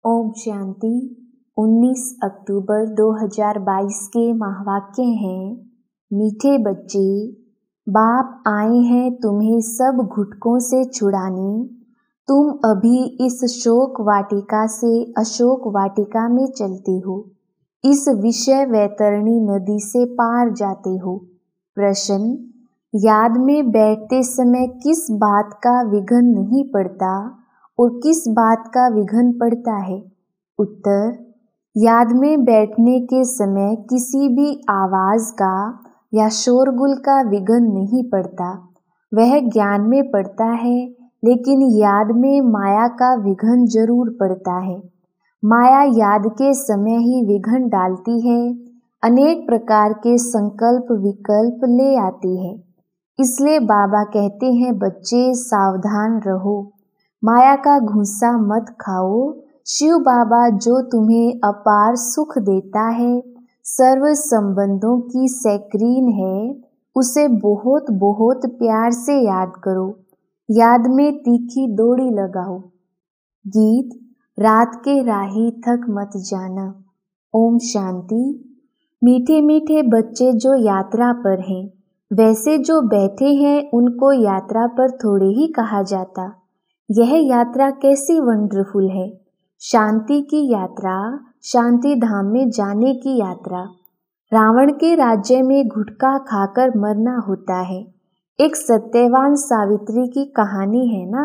ओम शांति। 19 अक्टूबर 2022 के महावाक्य हैं। मीठे बच्चे, बाप आए हैं तुम्हें सब घुटकों से छुड़ाने। तुम अभी इस शोक वाटिका से अशोक वाटिका में चलते हो, इस विषय वैतरणी नदी से पार जाते हो। प्रश्न: याद में बैठते समय किस बात का विघ्न नहीं पड़ता और किस बात का विघ्न पड़ता है? उत्तर: याद में बैठने के समय किसी भी आवाज का या शोरगुल का विघ्न नहीं पड़ता, वह ज्ञान में पड़ता है, लेकिन याद में माया का विघ्न जरूर पड़ता है। माया याद के समय ही विघ्न डालती है, अनेक प्रकार के संकल्प विकल्प ले आती है। इसलिए बाबा कहते हैं, बच्चे सावधान रहो, माया का घूंसा मत खाओ। शिव बाबा जो तुम्हें अपार सुख देता है, सर्व संबंधों की सैक्रीन है, उसे बहुत बहुत प्यार से याद करो। याद में तीखी दौड़ी लगाओ। गीत: रात के राही थक मत जाना। ओम शांति। मीठे मीठे बच्चे जो यात्रा पर हैं, वैसे जो बैठे हैं उनको यात्रा पर थोड़े ही कहा जाता। यह यात्रा कैसी वंडरफुल है। शांति की यात्रा, शांति धाम में जाने की यात्रा। रावण के राज्य में गुटखा खाकर मरना होता है। एक सत्यवान सावित्री की कहानी है ना,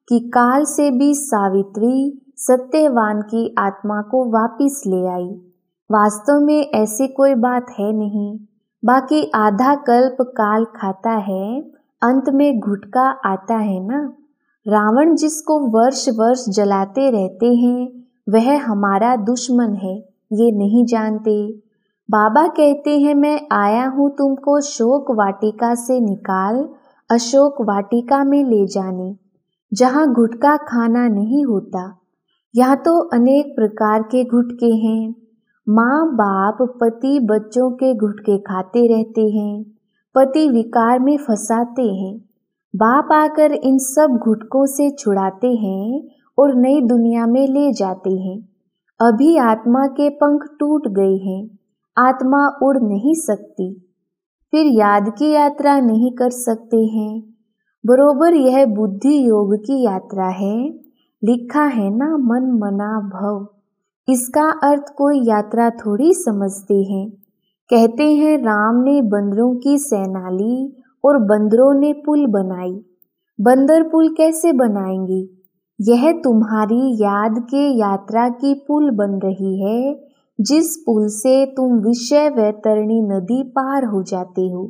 कि काल से भी सावित्री सत्यवान की आत्मा को वापिस ले आई। वास्तव में ऐसी कोई बात है नहीं। बाकी आधा कल्प काल खाता है, अंत में गुटखा आता है ना। रावण जिसको वर्ष वर्ष जलाते रहते हैं, वह हमारा दुश्मन है, ये नहीं जानते। बाबा कहते हैं, मैं आया हूँ तुमको शोक वाटिका से निकाल अशोक वाटिका में ले जाने, जहाँ गुटखा खाना नहीं होता। यहाँ तो अनेक प्रकार के गुटके हैं। माँ बाप पति बच्चों के गुटके खाते रहते हैं, पति विकार में फंसाते हैं। बाप आकर इन सब घुटकों से छुड़ाते हैं और नई दुनिया में ले जाते हैं। अभी आत्मा के पंख टूट गए हैं, आत्मा उड़ नहीं सकती, फिर याद की यात्रा नहीं कर सकते हैं। बरोबर यह बुद्धि योग की यात्रा है। लिखा है ना, मन मना भव। इसका अर्थ कोई यात्रा थोड़ी समझते हैं। कहते हैं, राम ने बंदरों की सेना ली और बंदरों ने पुल बनाई। बंदर पुल कैसे बनाएंगे? यह तुम्हारी याद के यात्रा की पुल बन रही है, जिस पुल से तुम विषय वैतरणी नदी पार हो जाते हो।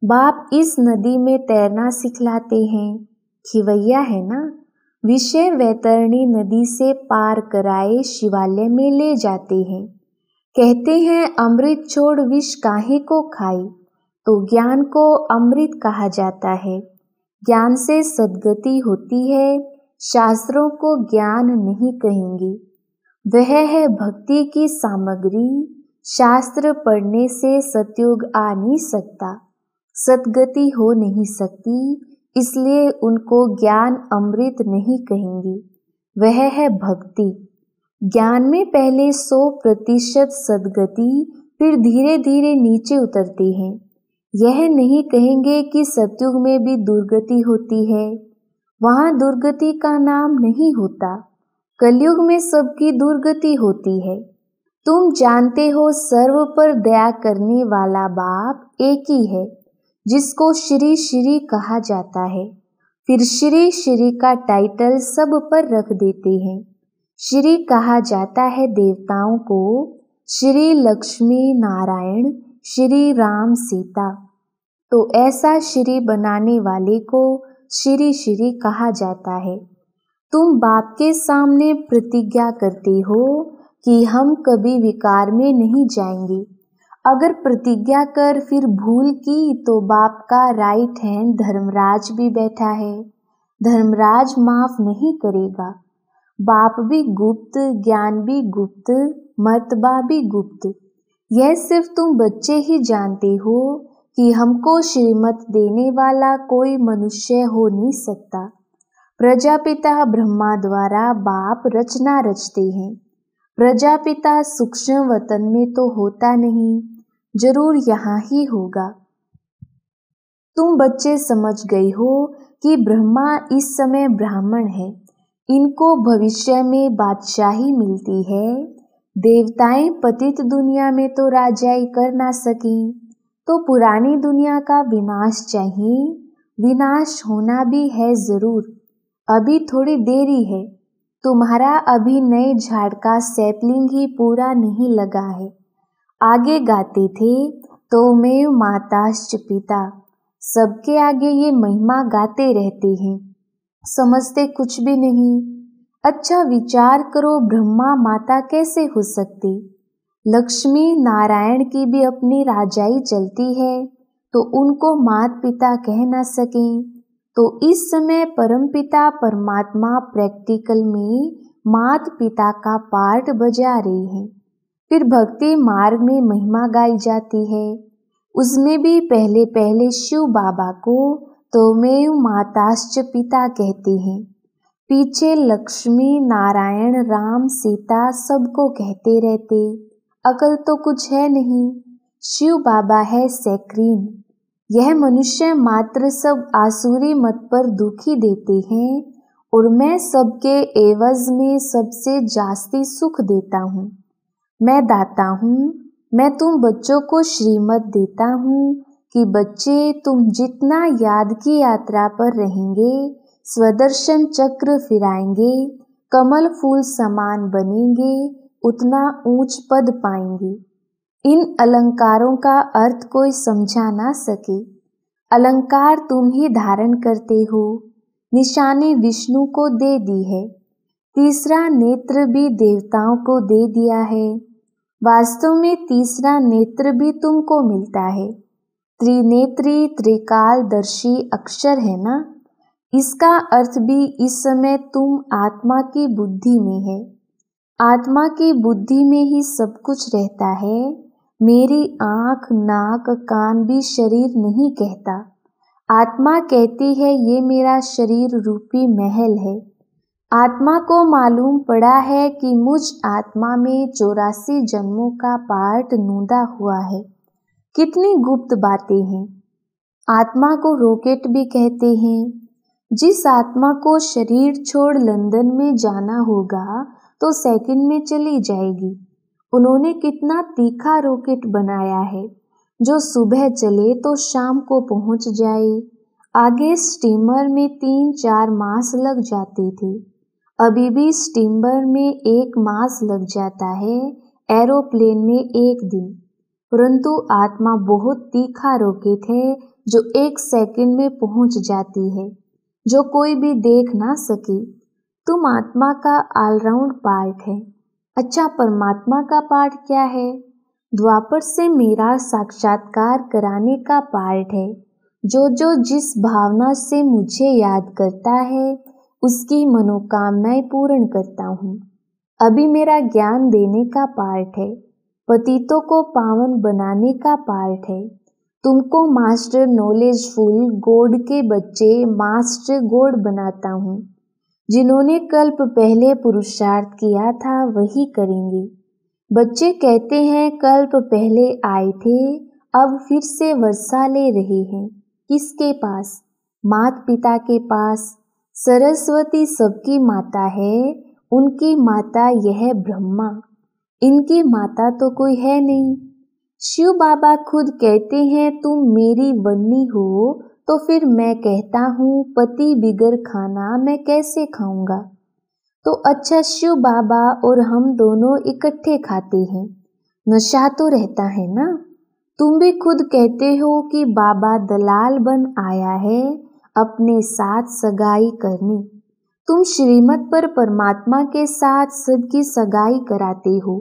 बाप इस नदी में तैरना सिखलाते हैं। खिवैया है ना, विषय वैतरणी नदी से पार कराए शिवालय में ले जाते हैं। कहते हैं, अमृत छोड़ विष काहे को खाए। तो ज्ञान को अमृत कहा जाता है। ज्ञान से सद्गति होती है। शास्त्रों को ज्ञान नहीं कहेंगे, वह है भक्ति की सामग्री। शास्त्र पढ़ने से सतयुग आ नहीं सकता, सद्गति हो नहीं सकती, इसलिए उनको ज्ञान अमृत नहीं कहेंगे, वह है भक्ति। ज्ञान में पहले 100% सद्गति, फिर धीरे धीरे नीचे उतरते हैं। यह नहीं कहेंगे कि सतयुग में भी दुर्गति होती है, वहाँ दुर्गति का नाम नहीं होता। कलयुग में सबकी दुर्गति होती है। तुम जानते हो, सर्व पर दया करने वाला बाप एक ही है, जिसको श्री श्री कहा जाता है। फिर श्री श्री का टाइटल सब पर रख देते हैं। श्री कहा जाता है देवताओं को, श्री लक्ष्मी नारायण, श्री राम सीता। तो ऐसा श्री बनाने वाले को श्री श्री कहा जाता है। तुम बाप के सामने प्रतिज्ञा करते हो कि हम कभी विकार में नहीं जाएंगे। अगर प्रतिज्ञा कर फिर भूल की, तो बाप का राइट हैंड धर्मराज भी बैठा है, धर्मराज माफ नहीं करेगा। बाप भी गुप्त, ज्ञान भी गुप्त, मर्तबा भी गुप्त। यह सिर्फ तुम बच्चे ही जानते हो कि हमको श्रीमत देने वाला कोई मनुष्य हो नहीं सकता। प्रजापिता ब्रह्मा द्वारा बाप रचना रचते हैं। प्रजापिता सूक्ष्म वतन में तो होता नहीं, जरूर यहाँ ही होगा। तुम बच्चे समझ गए हो कि ब्रह्मा इस समय ब्राह्मण है, इनको भविष्य में बादशाही मिलती है। देवताएं पतित दुनिया में तो राजाई कर ना सकी, तो पुरानी दुनिया का विनाश चाहिए। विनाश होना भी है जरूर, अभी थोड़ी देरी है। तुम्हारा अभी नए झाड़ का सैपलिंग ही पूरा नहीं लगा है। आगे गाते थे, तो मैं माताश्च पिता। सबके आगे ये महिमा गाते रहते हैं, समझते कुछ भी नहीं। अच्छा विचार करो, ब्रह्मा माता कैसे हो सकते? लक्ष्मी नारायण की भी अपनी राजाई चलती है, तो उनको मात पिता कह ना सकें। तो इस समय परमपिता परमात्मा प्रैक्टिकल में मात पिता का पार्ट बजा रही है। फिर भक्ति मार्ग में महिमा गाई जाती है, उसमें भी पहले पहले शिव बाबा को त्वमेव माताश्च पिता कहते हैं, पीछे लक्ष्मी नारायण राम सीता सबको कहते रहते। अकल तो कुछ है नहीं, शिव बाबा है सैक्रीन। यह मनुष्य मात्र सब आसुरी मत पर दुखी देते हैं, और मैं सबके एवज में सबसे जास्ती सुख देता हूँ। मैं दाता हूँ। मैं तुम बच्चों को श्रीमत देता हूँ कि बच्चे तुम जितना याद की यात्रा पर रहेंगे, स्वदर्शन चक्र फिराएंगे, कमल फूल समान बनेंगे, उतना ऊंच पद पाएंगे। इन अलंकारों का अर्थ कोई समझा ना सके। अलंकार तुम ही धारण करते हो। निशानी विष्णु को दे दी है, तीसरा नेत्र भी देवताओं को दे दिया है। वास्तव में तीसरा नेत्र भी तुमको मिलता है। त्रिनेत्री त्रिकालदर्शी अक्षर है ना, इसका अर्थ भी इस समय तुम आत्मा की बुद्धि में है। आत्मा की बुद्धि में ही सब कुछ रहता है। मेरी आँख नाक कान भी शरीर नहीं कहता। आत्मा कहती है ये मेरा शरीर रूपी महल है। आत्मा को मालूम पड़ा है कि मुझ आत्मा में 84 जन्मों का पार्ट नूदा हुआ है। कितनी गुप्त बातें हैं। आत्मा को रॉकेट भी कहते हैं। जिस आत्मा को शरीर छोड़ लंदन में जाना होगा तो सेकंड में चली जाएगी। उन्होंने कितना तीखा रॉकेट बनाया है, जो सुबह चले तो शाम को पहुंच जाए। आगे स्टीमर में 3-4 मास लग जाते थे, अभी भी स्टीमर में 1 मास लग जाता है, एरोप्लेन में 1 दिन। परंतु आत्मा बहुत तीखा रॉकेट है, जो 1 सेकंड में पहुंच जाती है, जो कोई भी देख ना सके। तुम आत्मा का ऑलराउंड पार्ट है। अच्छा, परमात्मा का पार्ट क्या है? द्वापर से मेरा साक्षात्कार कराने का पार्ट है। जो जिस भावना से मुझे याद करता है, उसकी मनोकामनाएं पूर्ण करता हूँ। अभी मेरा ज्ञान देने का पार्ट है। पतितों को पावन बनाने का पार्ट है। तुमको मास्टर नॉलेजफुल गॉड के बच्चे मास्टर गॉड बनाता हूँ। जिन्होंने कल्प पहले पुरुषार्थ किया था वही करेंगे। बच्चे कहते हैं कल्प पहले आए थे, अब फिर से वर्षा ले रहे हैं। किसके पास? मात पिता के पास। सरस्वती सबकी माता है, उनकी माता यह ब्रह्मा। इनकी माता तो कोई है नहीं। शिव बाबा खुद कहते हैं तुम मेरी वन्नी हो, तो फिर मैं कहता हूँ पति बिगर खाना मैं कैसे खाऊंगा? तो अच्छा, शिव बाबा और हम दोनों इकट्ठे खाते हैं, नशा तो रहता है ना। तुम भी खुद कहते हो कि बाबा दलाल बन आया है अपने साथ सगाई करने। तुम श्रीमत पर परमात्मा के साथ सबकी सगाई कराते हो।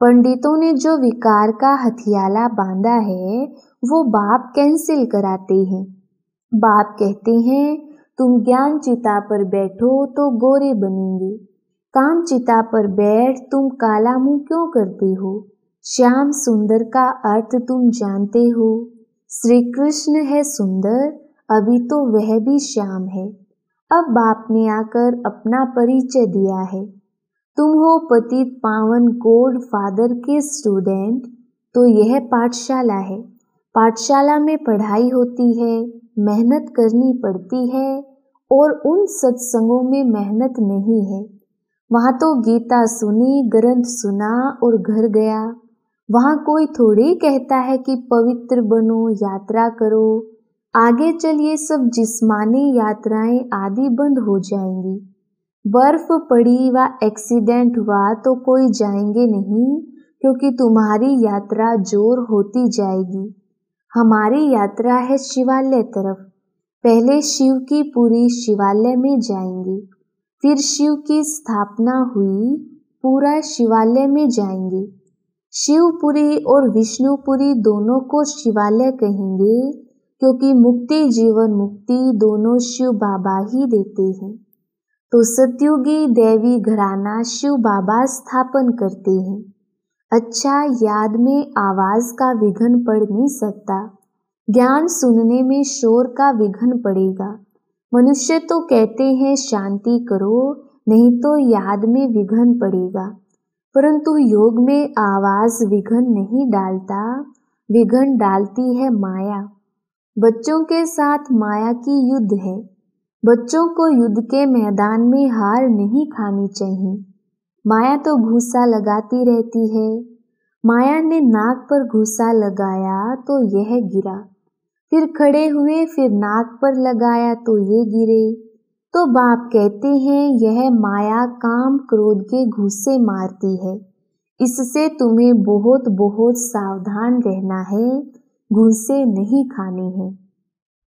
पंडितों ने जो विकार का हथियाला बांधा है वो बाप कैंसिल कराते हैं। बाप कहते हैं तुम ज्ञान चिता पर बैठो तो गोरे बनेंगे, काम चिता पर बैठ तुम काला मुंह क्यों करते हो? श्याम सुंदर का अर्थ तुम जानते हो। श्री कृष्ण है सुंदर, अभी तो वह भी श्याम है। अब बाप ने आकर अपना परिचय दिया है। तुम हो पतित पावन गॉड फादर के स्टूडेंट, तो यह पाठशाला है। पाठशाला में पढ़ाई होती है, मेहनत करनी पड़ती है, और उन सत्संगों में मेहनत नहीं है। वहाँ तो गीता सुनी, ग्रंथ सुना और घर गया। वहाँ कोई थोड़ी कहता है कि पवित्र बनो, यात्रा करो। आगे चलिए सब जिस्मानी यात्राएं आदि बंद हो जाएंगी। बर्फ पड़ी व एक्सीडेंट हुआ तो कोई जाएंगे नहीं, क्योंकि तुम्हारी यात्रा जोर होती जाएगी। हमारी यात्रा है शिवालय तरफ। पहले शिव की पुरी शिवालय में जाएंगे, फिर शिव की स्थापना हुई पूरा शिवालय में जाएंगे। शिवपुरी और विष्णुपुरी दोनों को शिवालय कहेंगे, क्योंकि मुक्ति जीवन मुक्ति दोनों शिव बाबा ही देते हैं। तो सतयुगी देवी घराना शिव बाबा स्थापन करते हैं। अच्छा, याद में आवाज का विघ्न पड़ नहीं सकता, ज्ञान सुनने में शोर का विघ्न पड़ेगा। मनुष्य तो कहते हैं शांति करो, नहीं तो याद में विघ्न पड़ेगा, परंतु योग में आवाज विघ्न नहीं डालता, विघ्न डालती है माया। बच्चों के साथ माया की युद्ध है। बच्चों को युद्ध के मैदान में हार नहीं खानी चाहिए। माया तो घूसा लगाती रहती है। माया ने नाक पर घूसा लगाया तो यह गिरा, फिर खड़े हुए, फिर नाक पर लगाया तो ये गिरे। तो बाप कहते हैं यह माया काम क्रोध के घूसे मारती है, इससे तुम्हें बहुत बहुत सावधान रहना है, घूसे नहीं खाने हैं।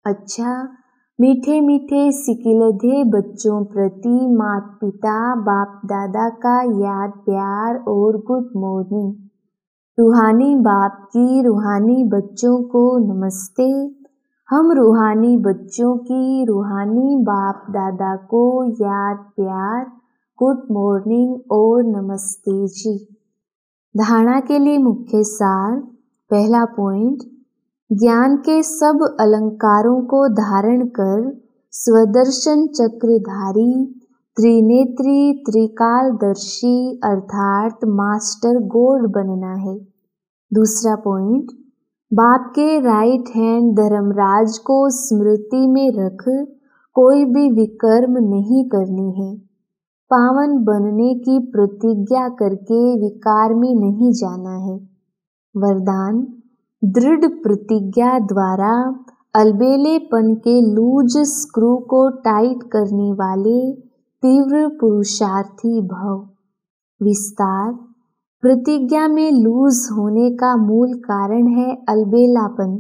अच्छा, मीठे मीठे सिकिलधे बच्चों प्रति माता पिता बाप दादा का याद प्यार और गुड मॉर्निंग। रूहानी बाप की रूहानी बच्चों को नमस्ते। हम रूहानी बच्चों की रूहानी बाप दादा को याद प्यार, गुड मॉर्निंग और नमस्ते जी। धारणा के लिए मुख्य सार। पहला पॉइंट, ज्ञान के सब अलंकारों को धारण कर स्वदर्शन चक्रधारी त्रिनेत्री त्रिकालदर्शी अर्थात मास्टर गॉड बनना है। दूसरा पॉइंट, बाप के राइट हैंड धर्मराज को स्मृति में रख कोई भी विकर्म नहीं करनी है। पावन बनने की प्रतिज्ञा करके विकार में नहीं जाना है। वरदान, दृढ़ प्रतिज्ञा द्वारा अलबेलेपन के लूज स्क्रू को टाइट करने वाले तीव्र पुरुषार्थी भव। विस्तार, प्रतिज्ञा में लूज होने का मूल कारण है अलबेलापन।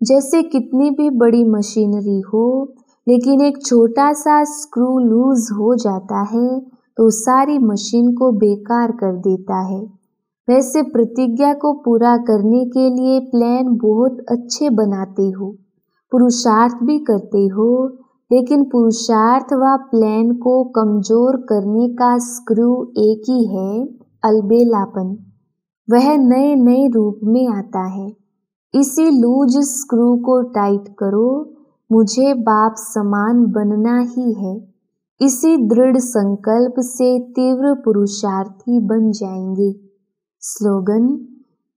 जैसे कितनी भी बड़ी मशीनरी हो, लेकिन एक छोटा सा स्क्रू लूज हो जाता है तो सारी मशीन को बेकार कर देता है। वैसे प्रतिज्ञा को पूरा करने के लिए प्लान बहुत अच्छे बनाते हो, पुरुषार्थ भी करते हो, लेकिन पुरुषार्थ व प्लान को कमजोर करने का स्क्रू एक ही है, अलबेलापन। वह नए नए रूप में आता है। इसी लूज स्क्रू को टाइट करो, मुझे बाप समान बनना ही है। इसी दृढ़ संकल्प से तीव्र पुरुषार्थी बन जाएंगे। स्लोगन,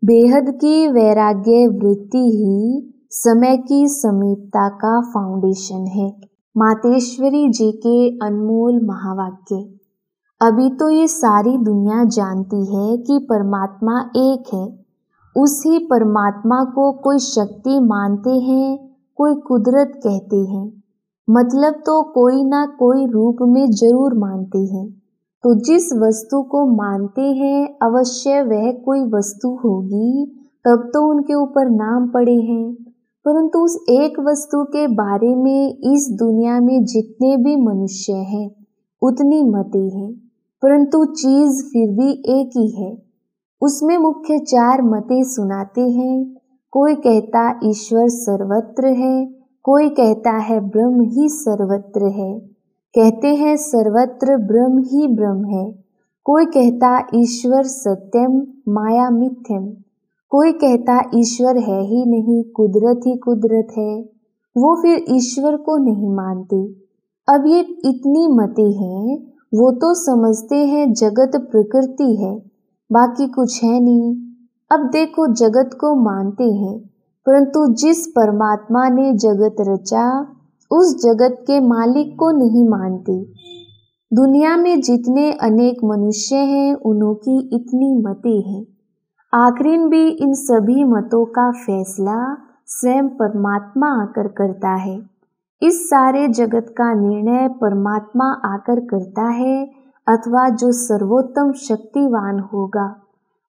बेहद की वैराग्य वृत्ति ही समय की समीपता का फाउंडेशन है। मातेश्वरी जी के अनमोल महावाक्य। अभी तो ये सारी दुनिया जानती है कि परमात्मा एक है। उसी परमात्मा को कोई शक्ति मानते हैं, कोई कुदरत कहते हैं, मतलब तो कोई ना कोई रूप में जरूर मानते हैं। तो जिस वस्तु को मानते हैं अवश्य वह कोई वस्तु होगी, तब तो उनके ऊपर नाम पड़े हैं। परंतु उस एक वस्तु के बारे में इस दुनिया में जितने भी मनुष्य हैं उतनी मतें हैं, परंतु चीज फिर भी एक ही है। उसमें मुख्य 4 मतें सुनाते हैं। कोई कहता ईश्वर सर्वत्र है, कोई कहता है ब्रह्म ही सर्वत्र है, कहते हैं सर्वत्र ब्रह्म ही ब्रह्म है। कोई कहता ईश्वर सत्यम माया मिथ्यम, कोई कहता ईश्वर है ही नहीं, कुदरत ही कुदरत है। वो फिर ईश्वर को नहीं मानते। अब ये इतनी मतें हैं, वो तो समझते हैं जगत प्रकृति है, बाकी कुछ है नहीं। अब देखो जगत को मानते हैं, परंतु जिस परमात्मा ने जगत रचा उस जगत के मालिक को नहीं मानते। दुनिया में जितने अनेक मनुष्य हैं उन्हों की इतनी मतें हैं। आखिर भी इन सभी मतों का फैसला स्वयं परमात्मा आकर करता है। इस सारे जगत का निर्णय परमात्मा आकर करता है, अथवा जो सर्वोत्तम शक्तिवान होगा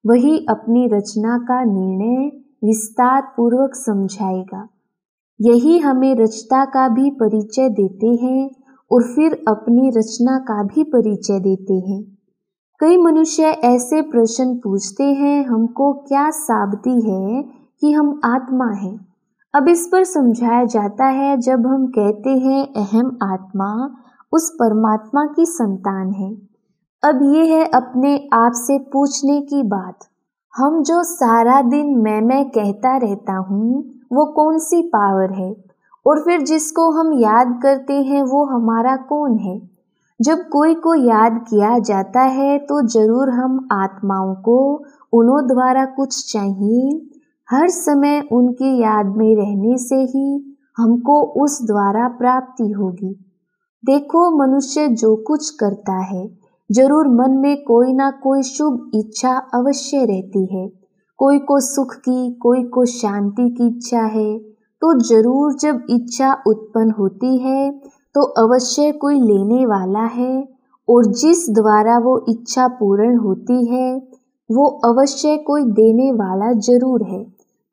वही अपनी रचना का निर्णय विस्तार पूर्वक समझाएगा। यही हमें रचना का भी परिचय देते हैं और फिर अपनी रचना का भी परिचय देते हैं। कई मनुष्य ऐसे प्रश्न पूछते हैं, हमको क्या साबिती है कि हम आत्मा हैं। अब इस पर समझाया जाता है, जब हम कहते हैं अहम आत्मा उस परमात्मा की संतान है। अब ये है अपने आप से पूछने की बात, हम जो सारा दिन मैं कहता रहता हूँ वो कौन सी पावर है, और फिर जिसको हम याद करते हैं वो हमारा कौन है। जब कोई को याद किया जाता है तो जरूर हम आत्माओं को उन्हों द्वारा कुछ चाहिए। हर समय उनकी याद में रहने से ही हमको उस द्वारा प्राप्ति होगी। देखो मनुष्य जो कुछ करता है जरूर मन में कोई ना कोई शुभ इच्छा अवश्य रहती है। कोई को सुख की, कोई को शांति की इच्छा है, तो जरूर जब इच्छा उत्पन्न होती है तो अवश्य कोई लेने वाला है, और जिस द्वारा वो इच्छा पूर्ण होती है वो अवश्य कोई देने वाला जरूर है,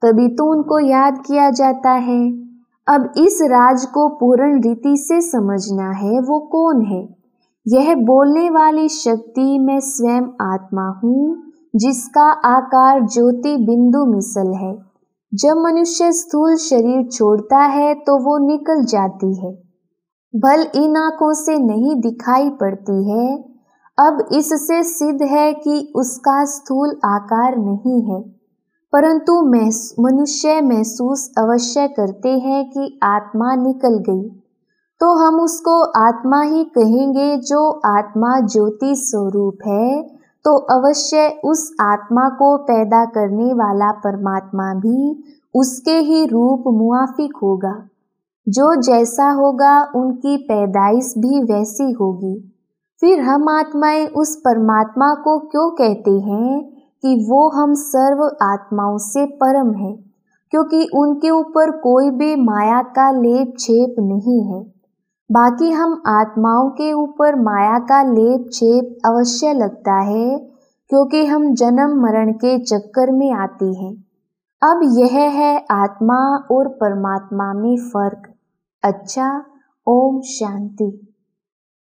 तभी तो उनको याद किया जाता है। अब इस राज को पूर्ण रीति से समझना है, वो कौन है। यह बोलने वाली शक्ति मैं स्वयं आत्मा हूँ, जिसका आकार ज्योति बिंदु मिसल है। जब मनुष्य स्थूल शरीर छोड़ता है तो वो निकल जाती है, भल इन आंखों से नहीं दिखाई पड़ती है। अब इससे सिद्ध है कि उसका स्थूल आकार नहीं है, परंतु मनुष्य महसूस अवश्य करते हैं कि आत्मा निकल गई, तो हम उसको आत्मा ही कहेंगे। जो आत्मा ज्योति स्वरूप है, तो अवश्य उस आत्मा को पैदा करने वाला परमात्मा भी उसके ही रूप मुआफिक होगा। जो जैसा होगा उनकी पैदाइश भी वैसी होगी। फिर हम आत्माएं उस परमात्मा को क्यों कहते हैं कि वो हम सर्व आत्माओं से परम है, क्योंकि उनके ऊपर कोई भी माया का लेप छेप नहीं है। बाकी हम आत्माओं के ऊपर माया का लेप छेप अवश्य लगता है, क्योंकि हम जन्म मरण के चक्कर में आते हैं। अब यह है आत्मा और परमात्मा में फर्क। अच्छा, ओम शांति।